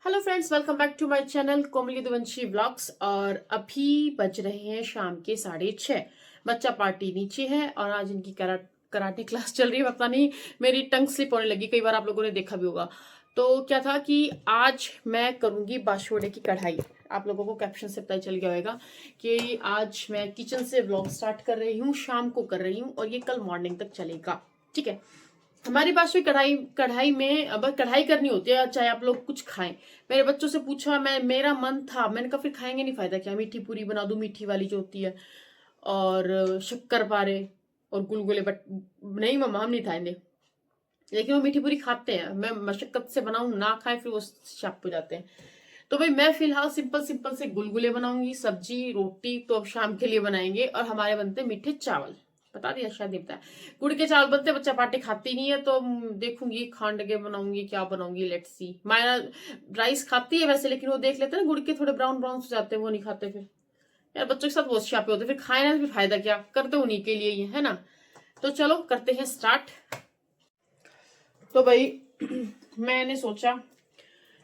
Hello friends, welcome back to my channel Komali Duvanshi blogs. और अभी बज रहे हैं शाम के 6:30। बच्चा पार्टी नीचे है और आज इनकी कराटे क्लास चल रही है। पता नहीं मेरी टंग स्लिप होने लगी, कई बार आप लोगों ने देखा भी होगा। तो क्या था कि आज मैं करूंगी बाशवड़े की कढ़ाई। आप लोगों को कैप्शन से पता चल गया होगा कि आज मैं किचन से व्लॉग स्टार्ट कर रही हूँ, शाम को कर रही हूँ और ये कल मॉर्निंग तक चलेगा। ठीक है, हमारी बात कढ़ाई कढ़ाई में अब कढ़ाई करनी होती है, चाहे आप लोग कुछ खाएं। मेरे बच्चों से पूछा, मेरा मन था, मैंने कहा फिर खाएंगे नहीं, फायदा क्या, मीठी पूरी बना दूं, मीठी वाली जो होती है, और शक्कर पारे और गुलगुले। बट नहीं मम्मा, हम नहीं खाएंगे। लेकिन वो मीठी पूरी खाते हैं, मैं मशक्कत से बनाऊं ना खाए फिर वो शाप हो जाते हैं। तो भाई मैं फिलहाल सिंपल सिंपल से गुलगुले बनाऊंगी, सब्जी रोटी तो अब शाम के लिए बनाएंगे, और हमारे बनते मीठे चावल। बता दिया शायद, देता है गुड़ के चावल बनते, बच्चा पार्टी खाती नहीं है, तो देखूंगी खांड के बनाऊंगी, क्या बनाऊंगी, लेट्स सी। मायरा राइस खाती है वैसे, लेकिन वो देख लेते हैं ना गुड़ के थोड़े ब्राउन ब्राउन हो जाते हैं, वो नहीं खाते। फिर यार बच्चों के साथ बहुत शापे होते, फिर खाए ना, फिर फायदा क्या, करते उन्हीं के लिए ही है ना। तो चलो करते हैं स्टार्ट। तो भाई मैंने सोचा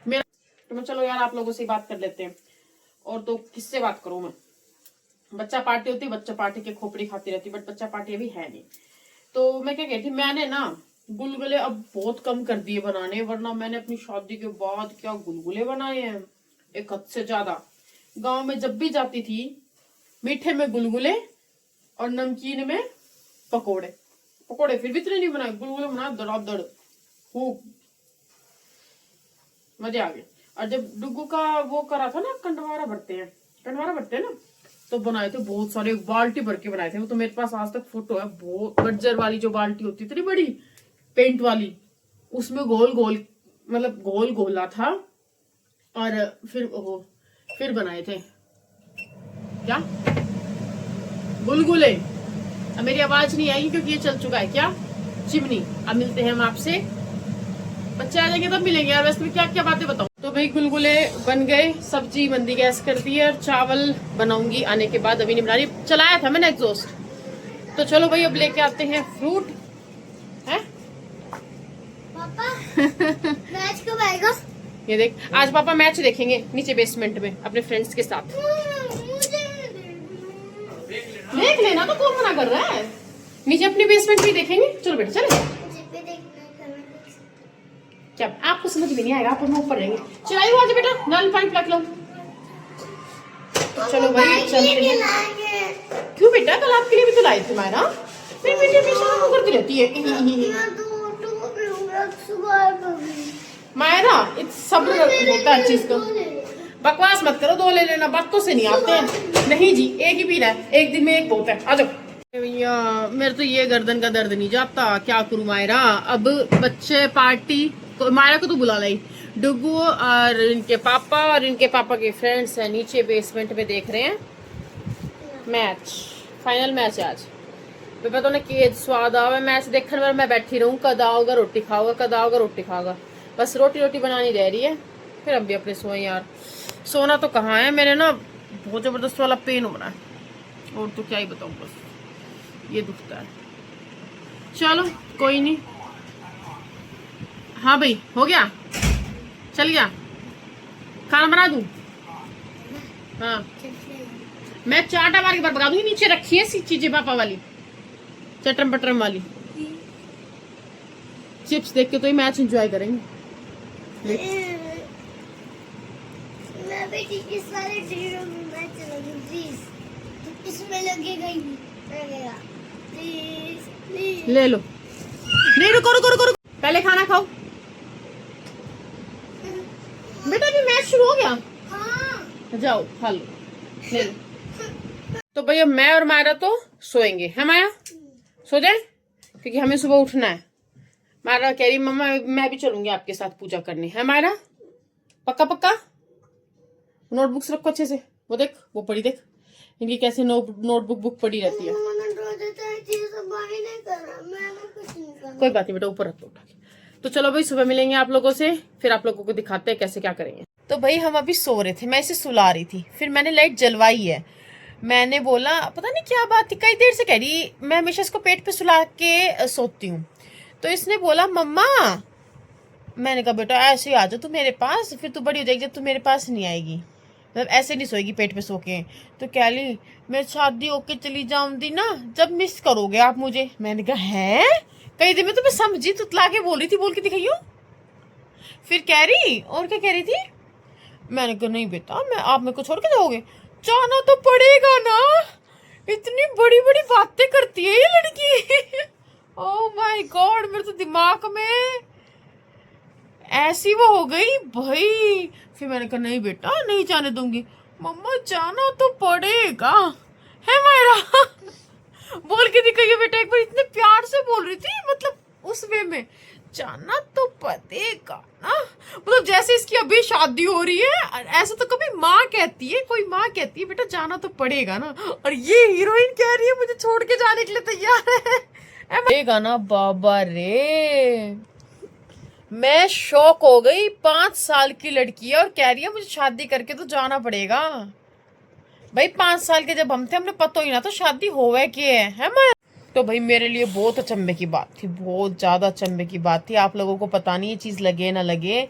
मेरा, तो चलो यार आप लोगों से बात कर लेते हैं। और तो किससे बात करूं मैं, बच्चा पार्टी होती, बच्चा पार्टी के खोपड़ी खाती रहती, बट बच्चा पार्टी अभी है नहीं। तो मैं क्या कहती, मैंने ना गुलगुले अब बहुत कम कर दिए बनाने, वरना मैंने अपनी शादी के बाद क्या गुलगुले बनाए हैं, एक हद से ज्यादा। गांव में जब भी जाती थी, मीठे में गुलगुले और नमकीन में पकोड़े। पकोड़े फिर भी इतने नहीं बनाए, गुलगुले बनाए दड़ादड़, खूब मजे आ गए। और जब डुगू का वो करा था ना, कंडवारा भरते हैं ना, तो बनाए थे बहुत सारे, एक बाल्टी भर के बनाए थे। वो तो मेरे पास आज तक फोटो है, बहुत बर्जर वाली जो बाल्टी होती है इतनी बड़ी, पेंट वाली, उसमें गोल गोल, मतलब गोल गोला था। और फिर बनाए थे क्या, गुलगुले। अब मेरी आवाज नहीं आएगी क्योंकि ये चल चुका है क्या, चिमनी। अब मिलते हैं हम आपसे, बच्चे आ जाएंगे तब मिलेंगे यार। वैसे क्या क्या बातें बताऊं। तो भाई गुलगुले बन गए, सब्जी मंदी गैस कर दी है, और चावल बनाऊंगी आने के बाद, अभी नहीं बना रही, चलाया था मैंने एग्जॉस्ट। तो चलो भाई अब लेके आते हैं फ्रूट है। पापा मैच कब आएगा? ये देख, आज पापा मैच देखेंगे नीचे बेसमेंट में अपने फ्रेंड्स के साथ। देख लेना, तो कौन मना कर रहा है, नीचे अपनी बेसमेंट में देखेंगे। चलो बेटा चलो, क्या आपको समझ में नहीं आएगा, आप ऊपर रहेंगे। चलाइए आज बेटा, नल पानी पिला लो। चलो भाई चलते हैं। क्यों बेटा, कल आपके लिए भी तो लाई थी मायरा, फिर बेटी हमेशा वो करती रहती है। मायरा इट्स सब्र होता है चीज को, बकवास मत करो, दो ले लेना, बातों से नहीं आते हैं। नहीं जी, एक ही पीना है, एक दिन में एक बहुत है। आ जाओ भैया, मेरे तो ये गर्दन का दर्द नहीं जाता, क्या करूं मायरा। अब बच्चे पार्टी, मायरा को तो बुला लाई, डुगू और इनके पापा और इनके पापा के फ्रेंड्स हैं नीचे बेसमेंट में, देख रहे हैं मैच, फाइनल मैच है आज। पता नहीं कि स्वाद आवे मैच देखने में, मैं बैठी रहूं, कद आओगा रोटी खाओगा, कद आओगा रोटी खाओगा, बस रोटी रोटी बनानी रह रही है। फिर हम भी अपने सोए यार, सोना तो कहाँ है, मेरे ना बहुत जबरदस्त वाला पेन हो रहा है, और तो क्या ही बताऊं, बस ये दुखता है। चलो कोई नहीं। हाँ भाई हो गया, चल गया, खाना बना दूं? हाँ मैं चाटा मार के बार बगा दूंगी, नीचे रखी है सी चीजें पापा वाली, चटरम पटरम वाली चिप्स देख के तो ही मैच एंजॉय करेंगे। मैं बेटी इस वाले ड्रीम में मैच चलाऊंगी, प्लीज। इसमें लगेगा ही नहीं, लगेगा प्लीज प्लीज। ले लो, नहीं रुको रुको रुको रुको, पहले खाना खाओ बेटा, भी मैच शुरू हो गया। हाँ जाओ खा लो, ले लो। तो भैया मैं और मायरा तो सोएंगे, है माया, सो जाए, क्योंकि हमें सुबह उठना है। मायरा कह रही मम्मा मैं भी चलूंगी आपके साथ पूजा करने, है मायरा, पक्का पक्का। नोटबुक्स रखो अच्छे से, वो देख, वो पड़ी देख, इनकी कैसे नोटबुक बुक पड़ी रहती है। कोई बात नहीं बेटा, ऊपर रख दो उठा के। तो चलो भाई सुबह मिलेंगे आप लोगों से, फिर आप लोगों को दिखाते हैं कैसे क्या करेंगे। तो भाई हम अभी सो रहे थे, मैं इसे सुला रही थी, फिर मैंने लाइट जलवाई है। मैंने बोला पता नहीं क्या बात थी, कई देर से कह रही, मैं हमेशा इसको पेट पे सुला के सोती हूँ। तो इसने बोला मम्मा मैंने कहा बेटा ऐसे ही आ जा तू मेरे पास, फिर तू बड़ी हो जाएगी जब तू मेरे पास नहीं आएगी, मतलब ऐसे नहीं सोएगी पेट पे सो के। तो कह ली मैं शादी होके चली जाऊंगी ना जब मिस करोगे आप मुझे। मैंने कहा है कई दिन में तो मैं समझी तू ला के बोल रही थी, बोल के दिखाइयो। फिर कह रही और क्या कह रही थी, मैंने कहा नहीं बेटा मैं आप मेरे को छोड़ के जाओगे, जाना तो पड़ेगा ना, इतनी बड़ी बड़ी बातें करती है ये लड़की। ओह माय गॉड, मेरे तो दिमाग में ऐसी वो हो गई भाई। फिर मैंने कहा नहीं बेटा नहीं जाने दूंगी। मम्मा जाना तो पड़ेगा है मेरा। बोल के दिखाइए बेटा एक बार, इतने प्यार से बोल रही थी, मतलब उस वे में जाना तो पड़ेगा ना, मतलब जैसे इसकी अभी शादी हो रही है। ऐसा तो कभी माँ कहती है, कोई माँ कहती है बेटा जाना तो पड़ेगा ना, और ये हीरोइन कह रही है मुझे छोड़ के जाने के लिए तैयार है। पड़ेगा ना बाबा रे, मैं शॉक हो गई। 5 साल की लड़की है और कह रही है मुझे शादी करके तो जाना पड़ेगा। भाई 5 साल के जब हम थे हमने पता ही ना तो शादी होवे के है मैं। तो भाई मेरे लिए बहुत अचंभे की बात थी, बहुत ज्यादा अचंभे की बात थी। आप लोगों को पता नहीं ये चीज लगे ना लगे,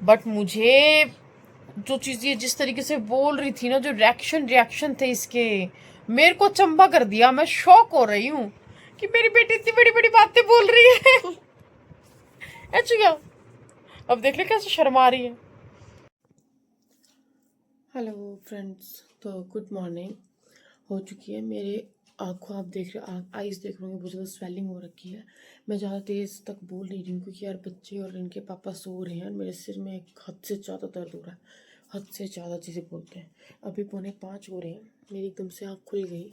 बट मुझे जो चीज ये जिस तरीके से बोल रही थी ना, जो रिएक्शन थे इसके, मेरे को अचंभा कर दिया। मैं शॉक हो रही हूँ कि मेरी बेटी इतनी बड़ी बड़ी बातें बोल रही है। अच्छा क्या, अब देख ले कैसे शर्मा रही है। हेलो फ्रेंड्स, तो गुड मॉर्निंग हो चुकी है। मेरे आंखों आप देख रहे आईज देख रहे होंगे बहुत ज़्यादा स्वेलिंग हो रखी है। मैं ज़्यादा तेज़ तक बोल नहीं रही हूँ क्योंकि यार बच्चे और इनके पापा सो रहे हैं और मेरे सिर में एक हद से ज़्यादा दर्द हो रहा है, हद से ज़्यादा चीज़ें बोलते हैं। अभी 4:45 हो रहे हैं, मेरी एकदम से आँख खुल गई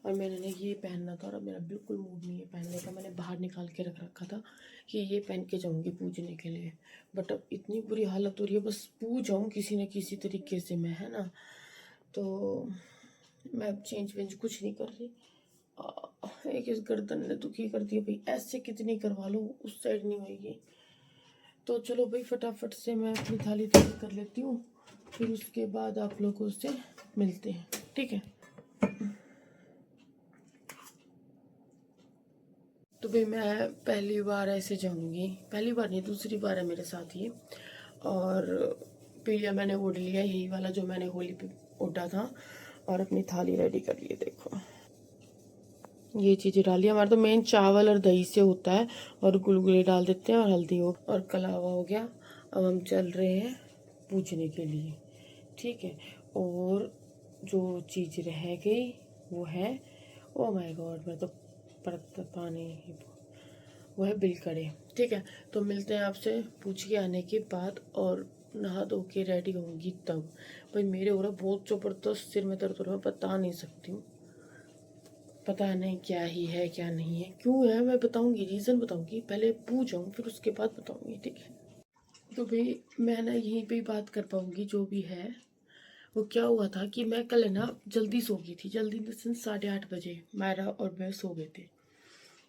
और मैंने ये पहनना था और मेरा बिल्कुल मूड नहीं है पहनने का। मैंने बाहर निकाल के रख रखा था कि ये पहन के जाऊँगी पूजने के लिए, बट अब इतनी बुरी हालत हो रही है, बस पूज जाऊँ किसी न किसी तरीके से मैं, है ना। तो मैं अब चेंज वेंज कुछ नहीं कर रही। एक इस गर्दन ने दुखी कर दिया भाई, ऐसे कितनी करवा लो उस साइड नहीं होगी। तो चलो भाई फटाफट से मैं अपनी थाली तैयार कर लेती हूँ, फिर उसके बाद आप लोगों से मिलते हैं, ठीक है। तो भाई मैं पहली बार ऐसे जाऊंगी, पहली बार नहीं दूसरी बार है मेरे साथ ये। और पीलिया मैंने ओढ़ लिया, यही वाला जो मैंने होली पे ओढ़ा था, और अपनी थाली रेडी कर ली। देखो ये चीज़ें डाली, हमारा तो मेन चावल और दही से होता है, और गुलगुले डाल देते हैं और हल्दी हो और कलावा हो गया। अब हम चल रहे हैं पूजने के लिए, ठीक है। और जो चीज़ रह गई वो है, ओ माय गॉड मैं तो पानी, वो है बिलकड़े, ठीक है। तो मिलते हैं आपसे पूछ के आने के बाद, और नहा धो के रेडी होंगी तब। भाई मेरे हो रहा बहुत ज़बरदस्त सिर में दर्द हो रहा है, बता नहीं सकती हूँ, पता नहीं क्या ही है क्या नहीं है, क्यों है मैं बताऊंगी, रीज़न बताऊंगी, पहले पूछूँ फिर उसके बाद बताऊंगी, ठीक है। तो भाई मैं ना यहीं पे ही बात कर पाऊंगी जो भी है। वो क्या हुआ था कि मैं कल ना जल्दी सो गई थी, जल्दी इन द सेंस 8:30 बजे मायरा और मैं सो गए थे।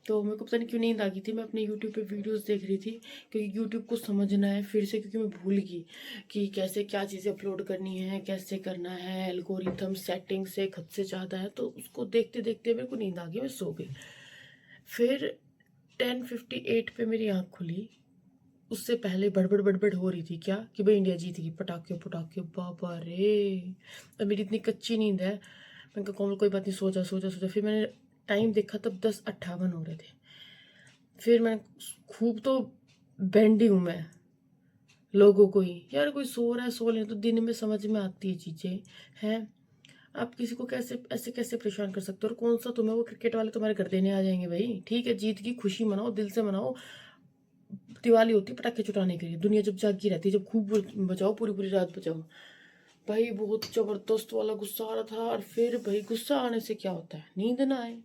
तो मेरे को पता नहीं क्यों नींद आ गई थी, मैं अपने यूट्यूब पे वीडियोस देख रही थी, क्योंकि यूट्यूब को समझना है फिर से, क्योंकि मैं भूल गई कि कैसे क्या चीज़ें अपलोड करनी है, कैसे करना है, एल्गोरिथम सेटिंग से हद से ज़्यादा है। तो उसको देखते देखते मेरे को नींद आ गई, मैं सो गई। फिर 10:58 पे मेरी आँख खुली, उससे पहले बड़बड़ बड़बड़ हो रही थी क्या कि भाई इंडिया जीत गई, पटाखे पटाखे, बाबा रे। अब मेरी इतनी कच्ची नींद है, मैंने कहा कोमल कोई बात नहीं, सो जा सो जा सो जा। फिर मैंने टाइम देखा तब 10:58 हो रहे थे। फिर मैं खूब तो बैंडी हूँ मैं लोगों को ही, यार कोई सो रहा है सो ले, तो दिन में समझ में आती है चीज़ें हैं। आप किसी को कैसे ऐसे कैसे परेशान कर सकते हो, और कौन सा तुम्हें वो क्रिकेट वाले तुम्हारे घर देने आ जाएंगे भाई, ठीक है जीत की खुशी मनाओ, दिल से मनाओ। दिवाली होती है पटाखे छुटाने के लिए, दुनिया जब जागी रहती है, जब खूब बजाओ पूरी पूरी रात बजाओ। भाई बहुत जबरदस्त वाला गुस्सा आ रहा था। और फिर भाई गुस्सा आने से क्या होता है, नींद ना आए।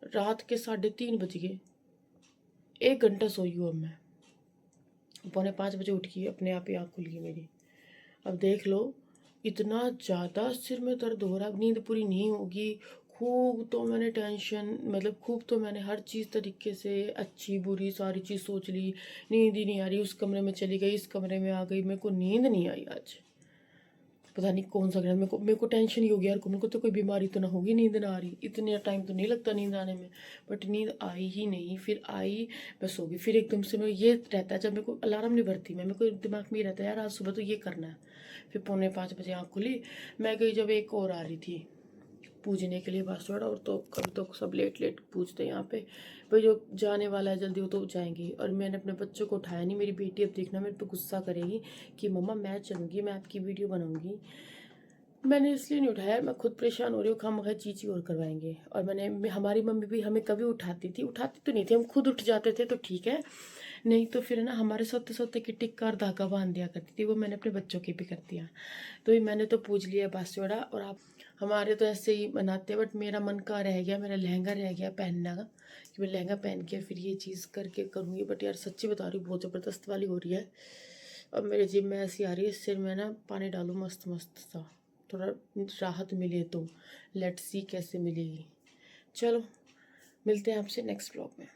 रात के 3:30 बज गए, 1 घंटा सोई हूँ अब मैं। 4:45 बजे उठ गई, अपने आप ही आँख खुल गई मेरी। अब देख लो इतना ज़्यादा सिर में दर्द हो रहा है, अब नींद पूरी नहीं होगी। खूब तो मैंने टेंशन, मतलब खूब तो मैंने हर चीज़ तरीके से अच्छी बुरी सारी चीज़ सोच ली, नींद ही नहीं आ रही। उस कमरे में चली गई, इस कमरे में आ गई, मेरे को नींद नहीं आई आज। पता नहीं कौन सा ग्रहण, मेरे को टेंशन ही हो गया यार, मेरे को तो कोई बीमारी तो ना होगी, नींद ना आ रही, इतने टाइम तो नहीं लगता नींद आने में, बट नींद आई ही नहीं। फिर आई, मैं सो गई। फिर एकदम से मैं, ये रहता है जब मेरे को अलार्म नहीं भरती मैं, मेरे को दिमाग में ये रहता है यार आज सुबह तो ये करना है। फिर 4:45 बजे आँख खुली, मैं गई जब एक और आ रही थी पूजने के लिए बांसवाड़ा, और तो कभी तो सब लेट लेट पूजते हैं यहाँ पे भाई, जो जाने वाला है जल्दी वो तो जाएंगे। और मैंने अपने बच्चों को उठाया नहीं, मेरी बेटी अब देखना मेरे पे गुस्सा करेगी कि मम्मा मैं चलूँगी, मैं आपकी वीडियो बनाऊँगी। मैंने इसलिए नहीं उठाया, मैं खुद परेशान हो रही हूँ, खामखा चीची और करवाएंगे। और हमारी मम्मी भी हमें कभी उठाती थी, उठाती तो नहीं थी, हम खुद उठ जाते थे तो ठीक है, नहीं तो फिर ना हमारे सोते सोते की टिक्का और धागा बांध दिया करती थी, वो मैंने अपने बच्चों की भी कर दिया। तो ये मैंने तो पूज लिया बांसवाड़ा। और आप हमारे तो ऐसे ही मनाते हैं, बट मेरा मन का रह गया, मेरा लहंगा रह गया पहनने का, कि मैं लहंगा पहन के फिर ये चीज़ करके करूँगी। बट यार सच्ची बता रही हूँ बहुत ज़बरदस्त वाली हो रही है। अब मेरे जिम में ऐसी आ रही है, सिर में ना पानी डालूँ मस्त मस्त सा, थोड़ा राहत मिले तो लेट्स सी कैसे मिलेगी। चलो मिलते हैं आपसे नेक्स्ट ब्लॉग में।